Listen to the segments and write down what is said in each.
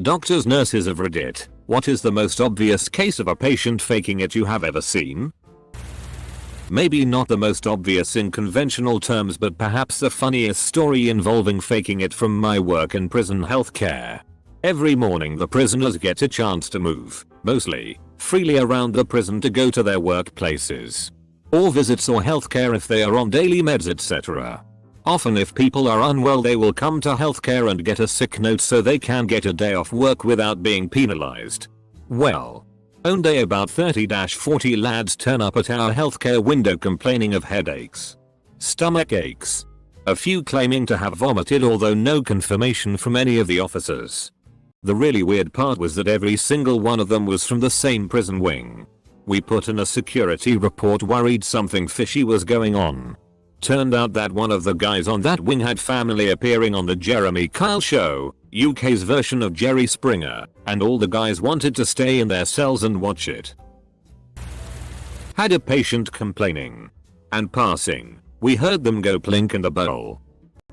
Doctors, nurses of Reddit, what is the most obvious case of a patient faking it you have ever seen? Maybe not the most obvious in conventional terms, but perhaps the funniest story involving faking it from my work in prison healthcare. Every morning the prisoners get a chance to move, mostly, freely around the prison to go to their workplaces, or visits or healthcare if they are on daily meds, etc. Often if people are unwell they will come to healthcare and get a sick note so they can get a day off work without being penalized. Well, one day about 30-40 lads turn up at our healthcare window complaining of headaches, stomach aches, a few claiming to have vomited, although no confirmation from any of the officers. The really weird part was that every single one of them was from the same prison wing. We put in a security report worried something fishy was going on. Turned out that one of the guys on that wing had family appearing on the Jeremy Kyle show, UK's version of Jerry Springer, and all the guys wanted to stay in their cells and watch it. Had a patient complaining and passing. We heard them go plink in the bowl.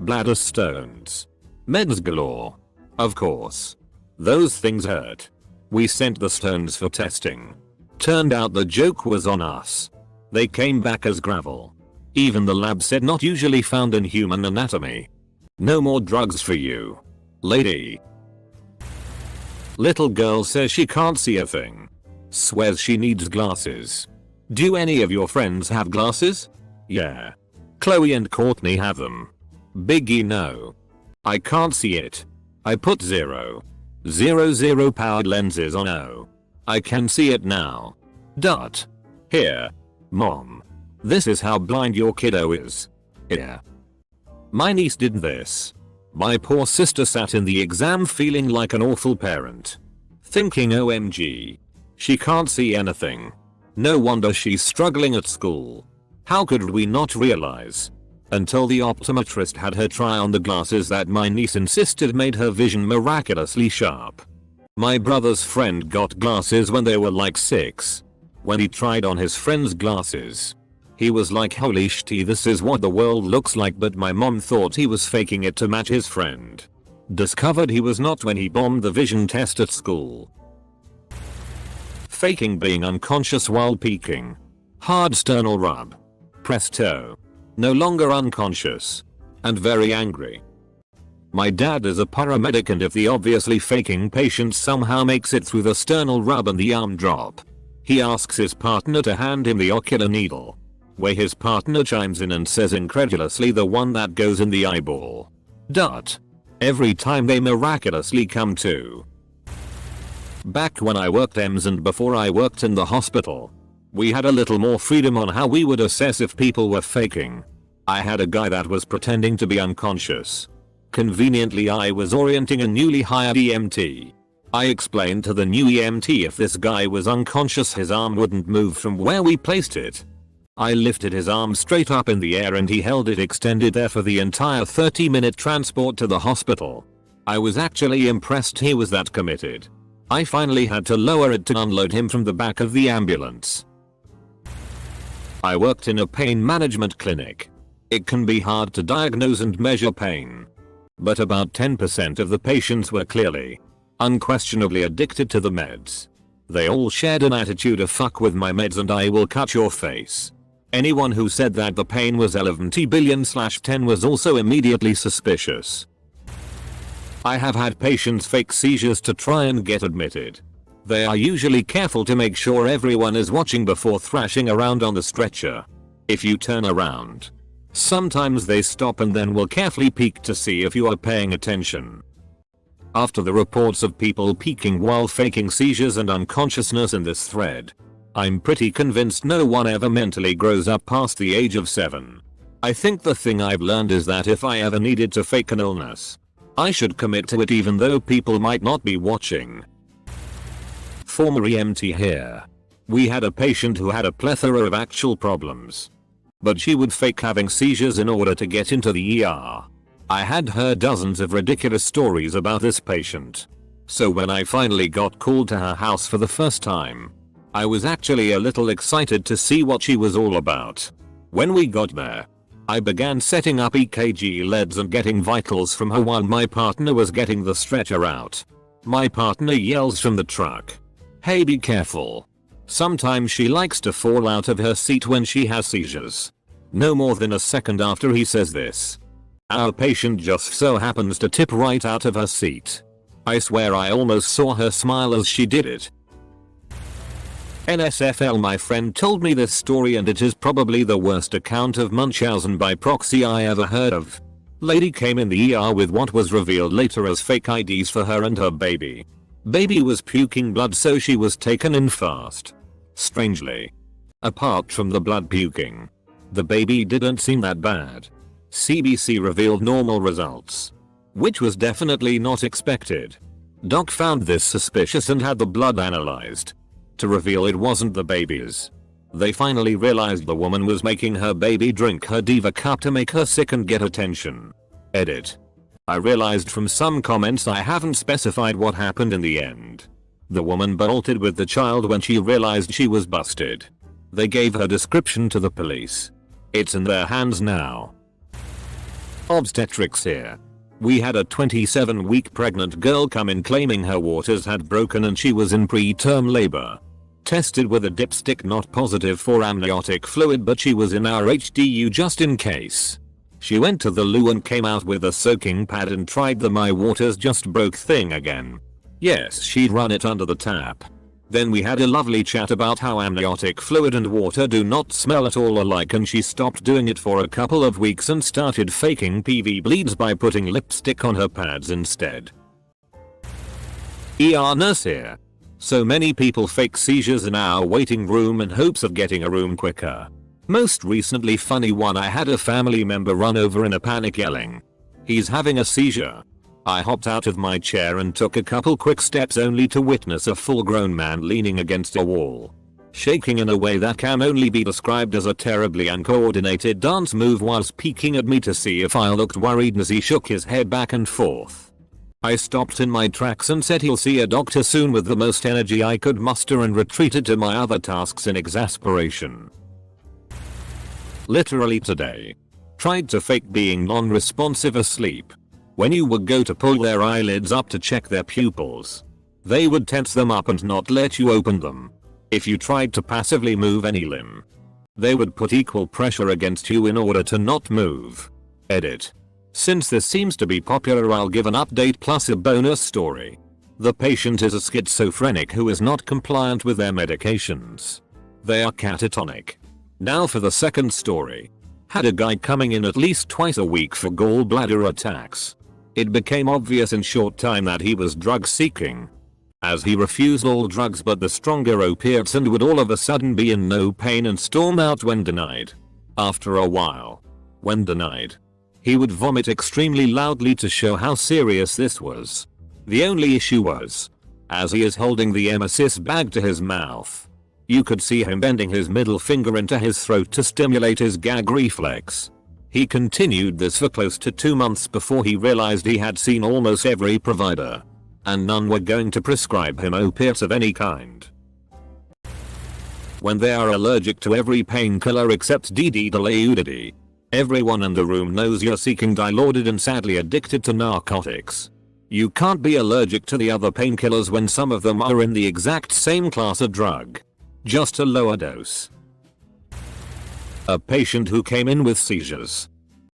Bladder stones. Meds galore. Of course. Those things hurt. We sent the stones for testing. Turned out the joke was on us. They came back as gravel. Even the lab said not usually found in human anatomy. No more drugs for you, lady. Little girl says she can't see a thing. Swears she needs glasses. Do any of your friends have glasses? Yeah. Chloe and Courtney have them. Biggie no. I can't see it. I put 0.00 powered lenses on. Oh. I can see it now. Dot. Here. Mom. This is how blind your kiddo is. Yeah. My niece did this. My poor sister sat in the exam feeling like an awful parent. Thinking OMG. She can't see anything. No wonder she's struggling at school. How could we not realize? Until the optometrist had her try on the glasses that my niece insisted made her vision miraculously sharp. My brother's friend got glasses when they were like 6. When he tried on his friend's glasses, he was like, holy shit, this is what the world looks like, but my mom thought he was faking it to match his friend. Discovered he was not when he bombed the vision test at school. Faking being unconscious while peeking. Hard sternal rub. Presto. No longer unconscious. And very angry. My dad is a paramedic, and if the obviously faking patient somehow makes it through the sternal rub and the arm drop, he asks his partner to hand him the ocular needle, where his partner chimes in and says incredulously, the one that goes in the eyeball. Dot. Every time they miraculously come to. Back when I worked EMS and before I worked in the hospital, we had a little more freedom on how we would assess if people were faking. I had a guy that was pretending to be unconscious. Conveniently, I was orienting a newly hired EMT. I explained to the new EMT if this guy was unconscious his arm wouldn't move from where we placed it. I lifted his arm straight up in the air and he held it extended there for the entire 30-minute transport to the hospital. I was actually impressed he was that committed. I finally had to lower it to unload him from the back of the ambulance. I worked in a pain management clinic. It can be hard to diagnose and measure pain, but about 10% of the patients were clearly, unquestionably addicted to the meds. They all shared an attitude of fuck with my meds and I will cut your face. Anyone who said that the pain was 11 billion/10 was also immediately suspicious. I have had patients fake seizures to try and get admitted. They are usually careful to make sure everyone is watching before thrashing around on the stretcher. If you turn around, sometimes they stop and then will carefully peek to see if you are paying attention. After the reports of people peeking while faking seizures and unconsciousness in this thread, I'm pretty convinced no one ever mentally grows up past the age of 7. I think the thing I've learned is that if I ever needed to fake an illness, I should commit to it even though people might not be watching. Former EMT here. We had a patient who had a plethora of actual problems, but she would fake having seizures in order to get into the ER. I had heard dozens of ridiculous stories about this patient. So when I finally got called to her house for the first time, I was actually a little excited to see what she was all about. When we got there, I began setting up EKG leads and getting vitals from her while my partner was getting the stretcher out. My partner yells from the truck. Hey, be careful. Sometimes she likes to fall out of her seat when she has seizures. No more than a second after he says this, our patient just so happens to tip right out of her seat. I swear I almost saw her smile as she did it. NSFL, my friend told me this story and it is probably the worst account of Munchausen by proxy I ever heard of. Lady came in the ER with what was revealed later as fake IDs for her and her baby. Baby was puking blood, so she was taken in fast. Strangely, apart from the blood puking, the baby didn't seem that bad. CBC revealed normal results, which was definitely not expected. Doc found this suspicious and had the blood analyzed to reveal it wasn't the baby's. They finally realized the woman was making her baby drink her Diva cup to make her sick and get attention. Edit. I realized from some comments I haven't specified what happened in the end. The woman bolted with the child when she realized she was busted. They gave her description to the police. It's in their hands now. Obstetrics here. We had a 27-week pregnant girl come in claiming her waters had broken and she was in preterm labor. Tested with a dipstick, not positive for amniotic fluid, but she was in our HDU just in case. She went to the loo and came out with a soaking pad and tried the my waters just broke thing again. Yes, she'd run it under the tap. Then we had a lovely chat about how amniotic fluid and water do not smell at all alike, and she stopped doing it for a couple of weeks and started faking PV bleeds by putting lipstick on her pads instead. ER nurse here. So many people fake seizures in our waiting room in hopes of getting a room quicker. Most recently funny one, I had a family member run over in a panic yelling, "He's having a seizure." I hopped out of my chair and took a couple quick steps only to witness a full-grown man leaning against a wall, shaking in a way that can only be described as a terribly uncoordinated dance move whilst peeking at me to see if I looked worried as he shook his head back and forth. I stopped in my tracks and said he'll see a doctor soon with the most energy I could muster and retreated to my other tasks in exasperation. Literally today. Tried to fake being non-responsive asleep. When you would go to pull their eyelids up to check their pupils, they would tense them up and not let you open them. If you tried to passively move any limb, they would put equal pressure against you in order to not move. Edit. Since this seems to be popular, I'll give an update plus a bonus story. The patient is a schizophrenic who is not compliant with their medications. They are catatonic. Now for the second story. Had a guy coming in at least twice a week for gallbladder attacks. It became obvious in short time that he was drug seeking, as he refused all drugs but the stronger opiates and would all of a sudden be in no pain and storm out when denied. After a while, when denied, he would vomit extremely loudly to show how serious this was. The only issue was, as he is holding the emesis bag to his mouth, you could see him bending his middle finger into his throat to stimulate his gag reflex. He continued this for close to 2 months before he realized he had seen almost every provider, and none were going to prescribe him opiates of any kind. When they are allergic to every painkiller except DD-Dilaudid, everyone in the room knows you're seeking Dilaudid and sadly addicted to narcotics. You can't be allergic to the other painkillers when some of them are in the exact same class of drug, just a lower dose. A patient who came in with seizures.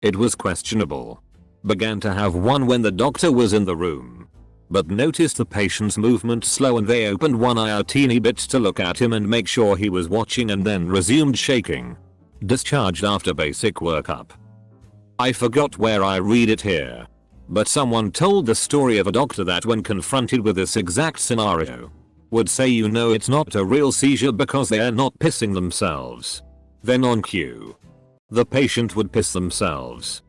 It was questionable. Began to have one when the doctor was in the room, but noticed the patient's movement slow and they opened one eye a teeny bit to look at him and make sure he was watching and then resumed shaking. Discharged after basic workup. I forgot where I read it here, but someone told the story of a doctor that when confronted with this exact scenario, would say, you know, it's not a real seizure because they are not pissing themselves. Then on cue, the patient would piss themselves.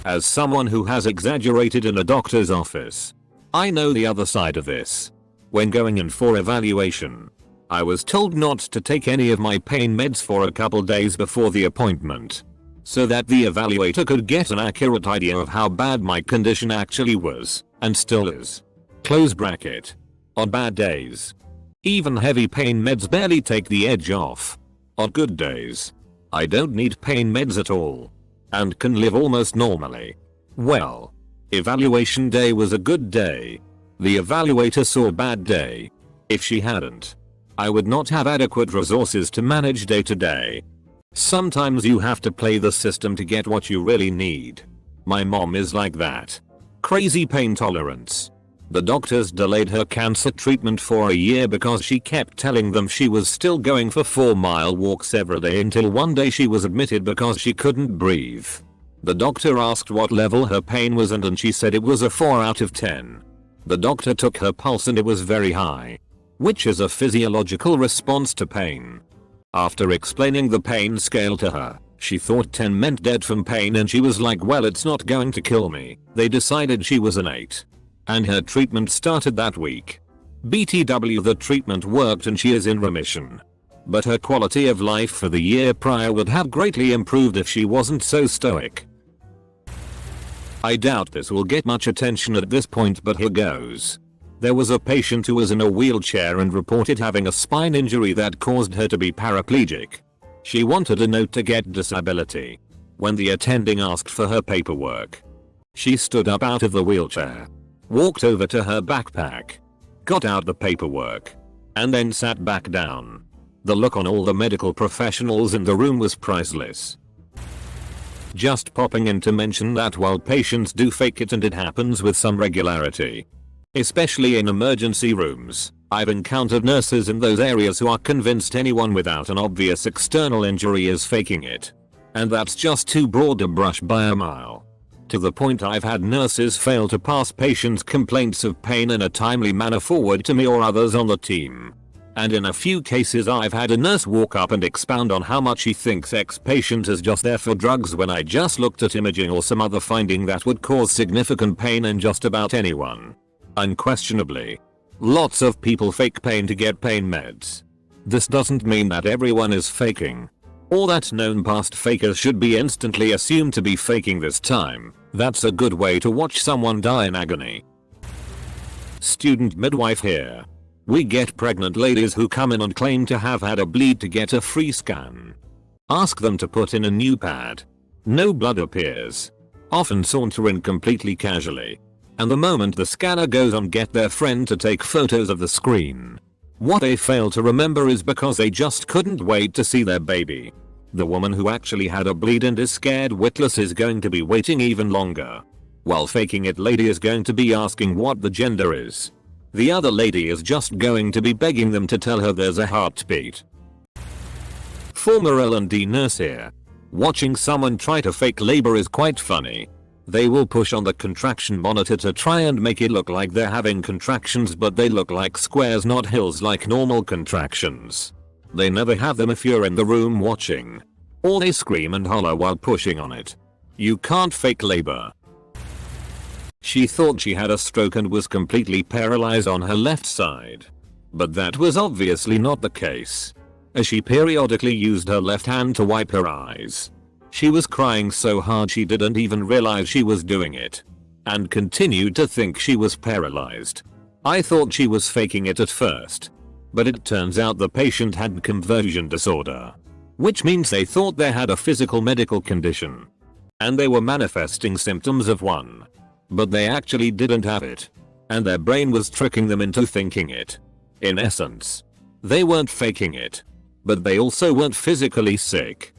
As someone who has exaggerated in a doctor's office, I know the other side of this. When going in for evaluation, I was told not to take any of my pain meds for a couple days before the appointment, so that the evaluator could get an accurate idea of how bad my condition actually was, and still is. Close bracket. On bad days, even heavy pain meds barely take the edge off. On good days, I don't need pain meds at all, and can live almost normally. Well, evaluation day was a good day. The evaluator saw bad day. If she hadn't, I would not have adequate resources to manage day to day. Sometimes you have to play the system to get what you really need. My mom is like that. Crazy pain tolerance. The doctors delayed her cancer treatment for a year because she kept telling them she was still going for 4-mile walks every day until one day she was admitted because she couldn't breathe. The doctor asked what level her pain was and she said it was a 4 out of 10. The doctor took her pulse and it was very high, which is a physiological response to pain. After explaining the pain scale to her, she thought 10 meant dead from pain and she was like, well, it's not going to kill me. They decided she was an 8. And her treatment started that week. BTW, the treatment worked and she is in remission. But her quality of life for the year prior would have greatly improved if she wasn't so stoic. I doubt this will get much attention at this point, but here goes. There was a patient who was in a wheelchair and reported having a spine injury that caused her to be paraplegic. She wanted a note to get disability. When the attending asked for her paperwork, she stood up out of the wheelchair, walked over to her backpack, got out the paperwork, and then sat back down. The look on all the medical professionals in the room was priceless. Just popping in to mention that while patients do fake it and it happens with some regularity, especially in emergency rooms, I've encountered nurses in those areas who are convinced anyone without an obvious external injury is faking it. And that's just too broad a brush by a mile. To the point I've had nurses fail to pass patients' complaints of pain in a timely manner forward to me or others on the team. And in a few cases I've had a nurse walk up and expound on how much he thinks X patient is just there for drugs when I just looked at imaging or some other finding that would cause significant pain in just about anyone. Unquestionably, lots of people fake pain to get pain meds. This doesn't mean that everyone is faking. All that known past fakers should be instantly assumed to be faking this time. That's a good way to watch someone die in agony. Student midwife here. We get pregnant ladies who come in and claim to have had a bleed to get a free scan. Ask them to put in a new pad. No blood appears. Often saunter in completely casually. And the moment the scanner goes on, get their friend to take photos of the screen. What they fail to remember is because they just couldn't wait to see their baby. The woman who actually had a bleed and is scared witless is going to be waiting even longer. While faking it lady is going to be asking what the gender is. The other lady is just going to be begging them to tell her there's a heartbeat. Former L&D nurse here. Watching someone try to fake labor is quite funny. They will push on the contraction monitor to try and make it look like they're having contractions, but they look like squares, not hills like normal contractions. They never have them if you're in the room watching. Or they scream and holler while pushing on it. You can't fake labor. She thought she had a stroke and was completely paralyzed on her left side. But that was obviously not the case, as she periodically used her left hand to wipe her eyes. She was crying so hard she didn't even realize she was doing it, and continued to think she was paralyzed. I thought she was faking it at first, but it turns out the patient had conversion disorder, which means they thought they had a physical medical condition, and they were manifesting symptoms of one. But they actually didn't have it, and their brain was tricking them into thinking it. In essence, they weren't faking it, but they also weren't physically sick.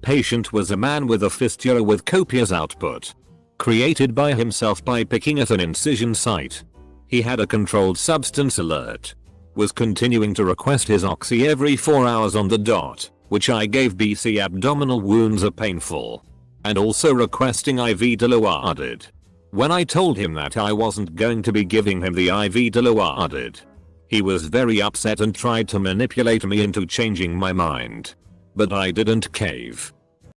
Patient was a man with a fistula with copious output, created by himself by picking at an incision site. He had a controlled substance alert, was continuing to request his oxy every 4 hours on the dot, which I gave BC. Abdominal wounds are painful, and also requesting IV diluadid. When I told him that I wasn't going to be giving him the IV diluadid, he was very upset and tried to manipulate me into changing my mind. But I didn't cave.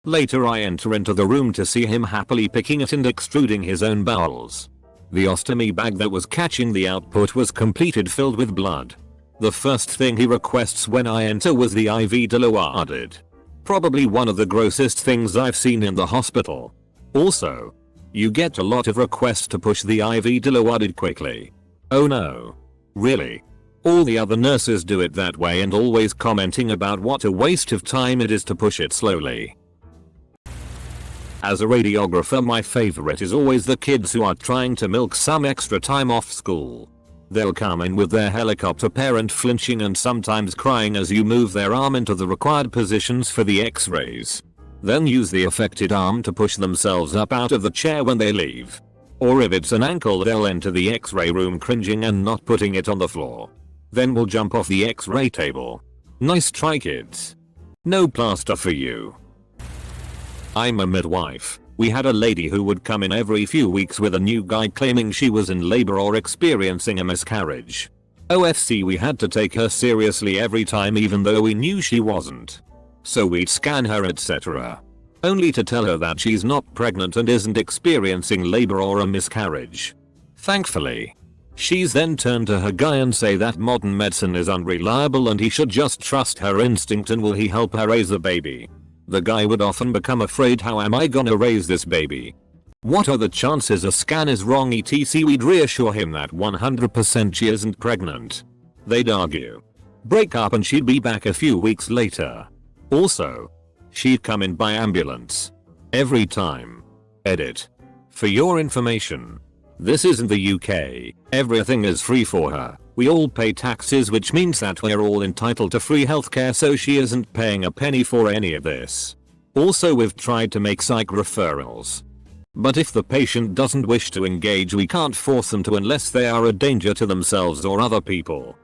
Later I enter into the room to see him happily picking at and extruding his own bowels. The ostomy bag that was catching the output was completed, filled with blood. The first thing he requests when I enter was the IV diluadid. Probably one of the grossest things I've seen in the hospital. Also, you get a lot of requests to push the IV diluadid quickly. Oh no. Really? All the other nurses do it that way and always commenting about what a waste of time it is to push it slowly. As a radiographer, my favorite is always the kids who are trying to milk some extra time off school. They'll come in with their helicopter parent flinching and sometimes crying as you move their arm into the required positions for the x-rays. Then use the affected arm to push themselves up out of the chair when they leave. Or if it's an ankle, they'll enter the x-ray room cringing and not putting it on the floor. Then we'll jump off the x-ray table. Nice try, kids. No plaster for you. I'm a midwife. We had a lady who would come in every few weeks with a new guy claiming she was in labor or experiencing a miscarriage. OFC, we had to take her seriously every time even though we knew she wasn't. So we'd scan her, etc. Only to tell her that she's not pregnant and isn't experiencing labor or a miscarriage. Thankfully, she's then turned to her guy and say that modern medicine is unreliable and he should just trust her instinct and will he help her raise the baby. The guy would often become afraid, how am I gonna raise this baby? What are the chances a scan is wrong, etc. We'd reassure him that 100% she isn't pregnant. They'd argue, break up, and she'd be back a few weeks later. Also, she'd come in by ambulance. Every time. Edit. For your information, this isn't the UK. Everything is free for her. We all pay taxes, which means that we're all entitled to free healthcare, so she isn't paying a penny for any of this. Also, we've tried to make psych referrals. But if the patient doesn't wish to engage, we can't force them to unless they are a danger to themselves or other people.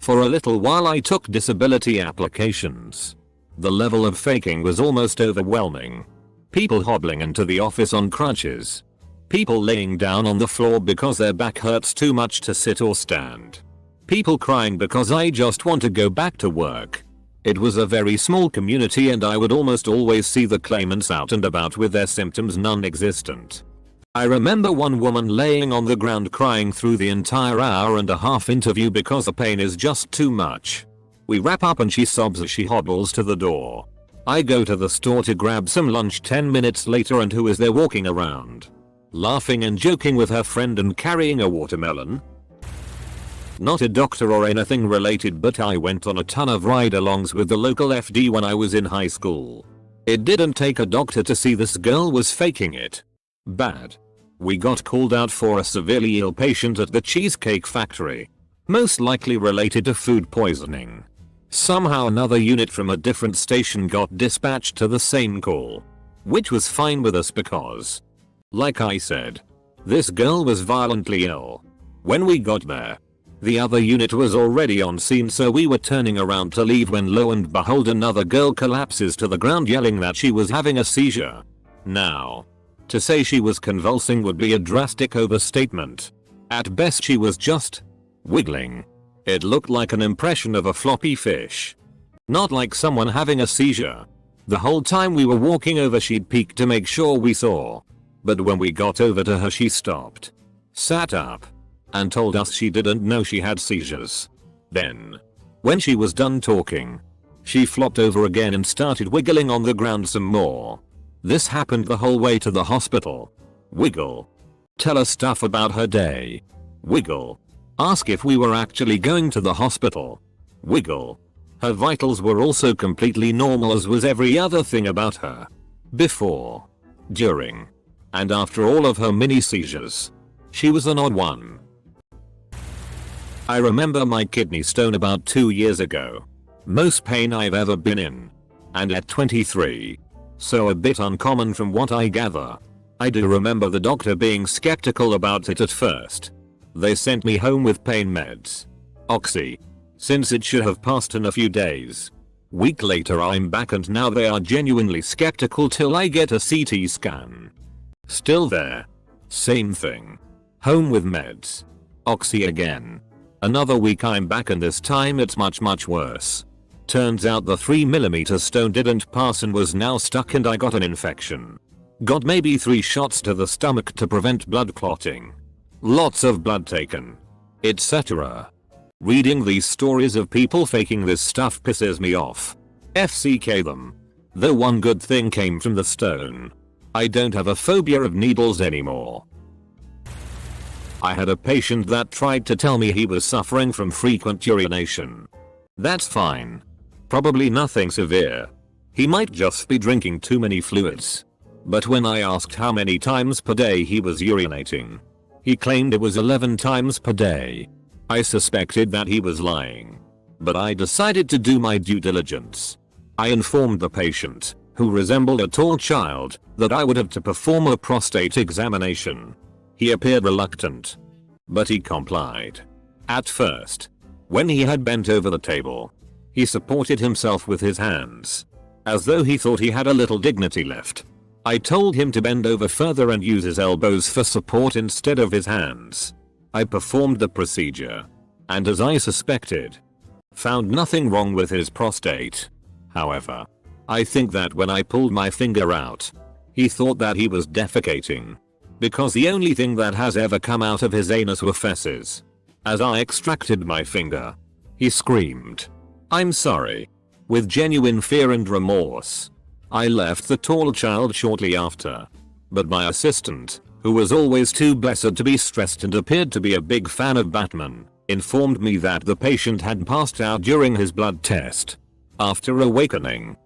For a little while I took disability applications. The level of faking was almost overwhelming. People hobbling into the office on crutches. People laying down on the floor because their back hurts too much to sit or stand. People crying because I just want to go back to work. It was a very small community and I would almost always see the claimants out and about with their symptoms non-existent. I remember one woman laying on the ground crying through the entire hour-and-a-half interview because the pain is just too much. We wrap up and she sobs as she hobbles to the door. I go to the store to grab some lunch 10 minutes later, and who is there walking around? Laughing and joking with her friend and carrying a watermelon? Not a doctor or anything related, but I went on a ton of ride-alongs with the local FD when I was in high school. It didn't take a doctor to see this girl was faking it. Bad. We got called out for a severely ill patient at the Cheesecake Factory. Most likely related to food poisoning. Somehow another unit from a different station got dispatched to the same call. Which was fine with us because, like I said, this girl was violently ill. When we got there, the other unit was already on scene, so we were turning around to leave when lo and behold another girl collapses to the ground yelling that she was having a seizure. Now, to say she was convulsing would be a drastic overstatement. At best she was just wiggling. It looked like an impression of a floppy fish. Not like someone having a seizure. The whole time we were walking over she'd peek to make sure we saw. But when we got over to her she stopped, sat up, and told us she didn't know she had seizures. Then, when she was done talking, she flopped over again and started wiggling on the ground some more. This happened the whole way to the hospital. Wiggle. Tell us stuff about her day. Wiggle. Ask if we were actually going to the hospital. Wiggle. Her vitals were also completely normal, as was every other thing about her. Before, during, and after all of her mini seizures. She was an odd one. I remember my kidney stone about 2 years ago. Most pain I've ever been in. And at 23. So a bit uncommon from what I gather. I do remember the doctor being skeptical about it at first. They sent me home with pain meds. Oxy. Since it should have passed in a few days. Week later I'm back and now they are genuinely skeptical till I get a CT scan. Still there. Same thing. Home with meds. Oxy again. Another week I'm back and this time it's much worse. Turns out the 3mm stone didn't pass and was now stuck and I got an infection. Got maybe 3 shots to the stomach to prevent blood clotting. Lots of blood taken. Etc. Reading these stories of people faking this stuff pisses me off. FCK them. The one good thing came from the stone. I don't have a phobia of needles anymore. I had a patient that tried to tell me he was suffering from frequent urination. That's fine. Probably nothing severe. He might just be drinking too many fluids. But when I asked how many times per day he was urinating, he claimed it was 11 times per day. I suspected that he was lying, but I decided to do my due diligence. I informed the patient, who resembled a tall child, that I would have to perform a prostate examination. He appeared reluctant, but he complied. At first, when he had bent over the table, he supported himself with his hands, as though he thought he had a little dignity left. I told him to bend over further and use his elbows for support instead of his hands. I performed the procedure, and as I suspected, found nothing wrong with his prostate. However, I think that when I pulled my finger out, he thought that he was defecating, because the only thing that has ever come out of his anus were feces. As I extracted my finger, he screamed, "I'm sorry," with genuine fear and remorse. I left the tall child shortly after, but my assistant, who was always too blessed to be stressed and appeared to be a big fan of Batman, informed me that the patient had passed out during his blood test. After awakening,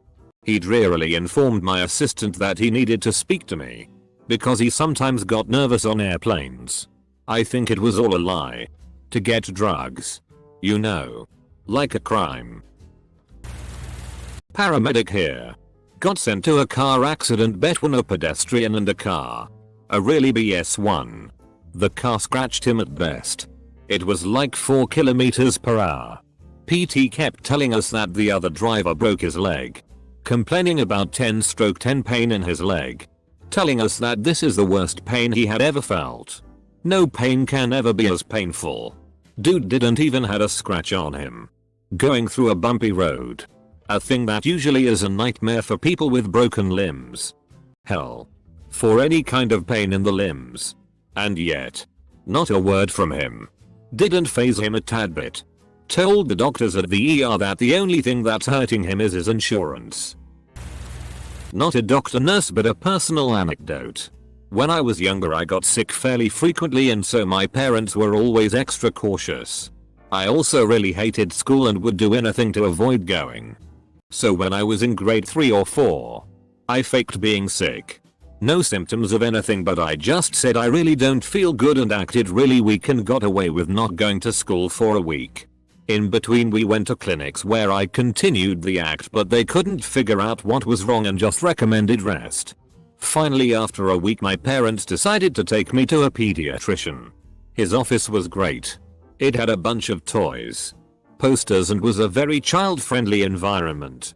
he drearily informed my assistant that he needed to speak to me, because he sometimes got nervous on airplanes. I think it was all a lie. To get drugs. You know. Like a crime. Paramedic here. Got sent to a car accident between a pedestrian and a car. A really BS one. The car scratched him at best. It was like 4 kilometers per hour. PT kept telling us that the other driver broke his leg, complaining about 10/10 pain in his leg, telling us that this is the worst pain he had ever felt. No pain can ever be as painful. Dude didn't even had a scratch on him. Going through a bumpy road. A thing that usually is a nightmare for people with broken limbs. Hell. For any kind of pain in the limbs. And yet, not a word from him. Didn't faze him a tad bit. Told the doctors at the ER that the only thing that's hurting him is his insurance. Not a doctor nurse but a personal anecdote. When I was younger I got sick fairly frequently and so my parents were always extra cautious. I also really hated school and would do anything to avoid going. So when I was in grade 3 or 4, I faked being sick. No symptoms of anything but I just said I really don't feel good and acted really weak and got away with not going to school for a week. In between we went to clinics where I continued the act but they couldn't figure out what was wrong and just recommended rest. Finally after a week my parents decided to take me to a pediatrician. His office was great. It had a bunch of toys, posters and was a very child-friendly environment.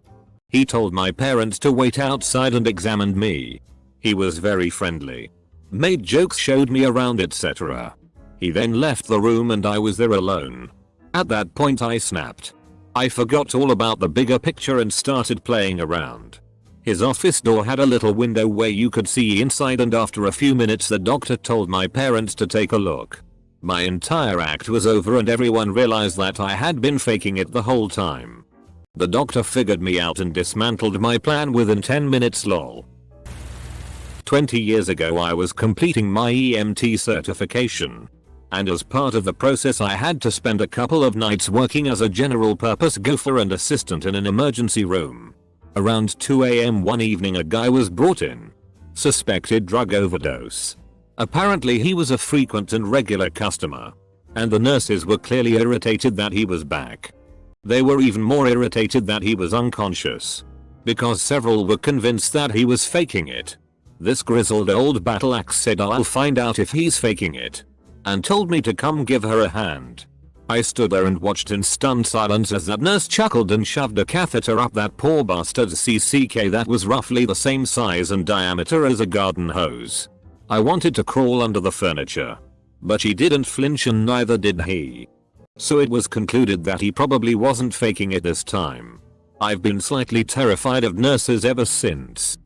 He told my parents to wait outside and examined me. He was very friendly. Made jokes, showed me around, etc. He then left the room and I was there alone. At that point I snapped. I forgot all about the bigger picture and started playing around. His office door had a little window where you could see inside and after a few minutes the doctor told my parents to take a look. My entire act was over and everyone realized that I had been faking it the whole time. The doctor figured me out and dismantled my plan within 10 minutes lol. 20 years ago I was completing my EMT certification. And as part of the process I had to spend a couple of nights working as a general purpose gopher and assistant in an emergency room. Around 2 AM one evening a guy was brought in. Suspected drug overdose. Apparently he was a frequent and regular customer. And the nurses were clearly irritated that he was back. They were even more irritated that he was unconscious. Because several were convinced that he was faking it. This grizzled old battle axe said I'll find out if he's faking it. And told me to come give her a hand. I stood there and watched in stunned silence as that nurse chuckled and shoved a catheter up that poor bastard's CCK that was roughly the same size and diameter as a garden hose. I wanted to crawl under the furniture. But she didn't flinch and neither did he. So it was concluded that he probably wasn't faking it this time. I've been slightly terrified of nurses ever since.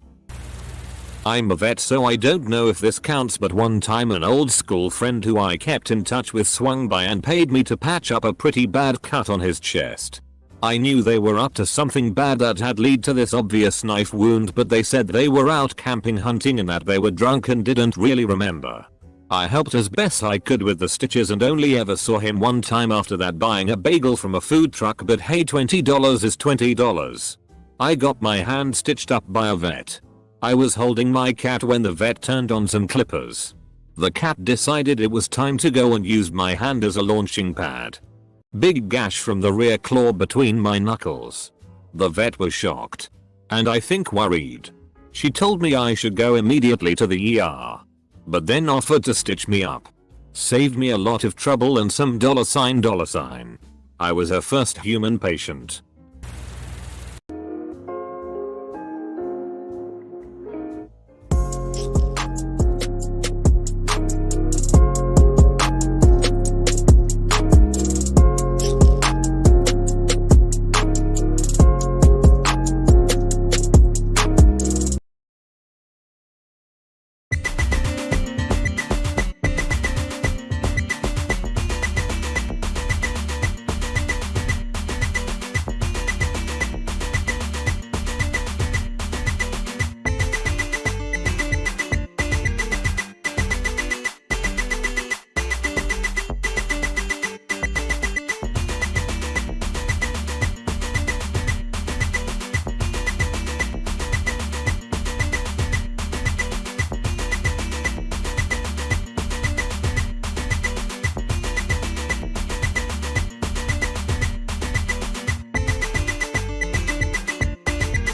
I'm a vet so I don't know if this counts, but one time an old school friend who I kept in touch with swung by and paid me to patch up a pretty bad cut on his chest. I knew they were up to something bad that had led to this obvious knife wound, but they said they were out camping hunting and that they were drunk and didn't really remember. I helped as best I could with the stitches and only ever saw him one time after that buying a bagel from a food truck, but hey, $20 is $20. I got my hand stitched up by a vet. I was holding my cat when the vet turned on some clippers. The cat decided it was time to go and used my hand as a launching pad. Big gash from the rear claw between my knuckles. The vet was shocked. And I think worried. She told me I should go immediately to the ER. But then offered to stitch me up. Saved me a lot of trouble and some $. I was her first human patient.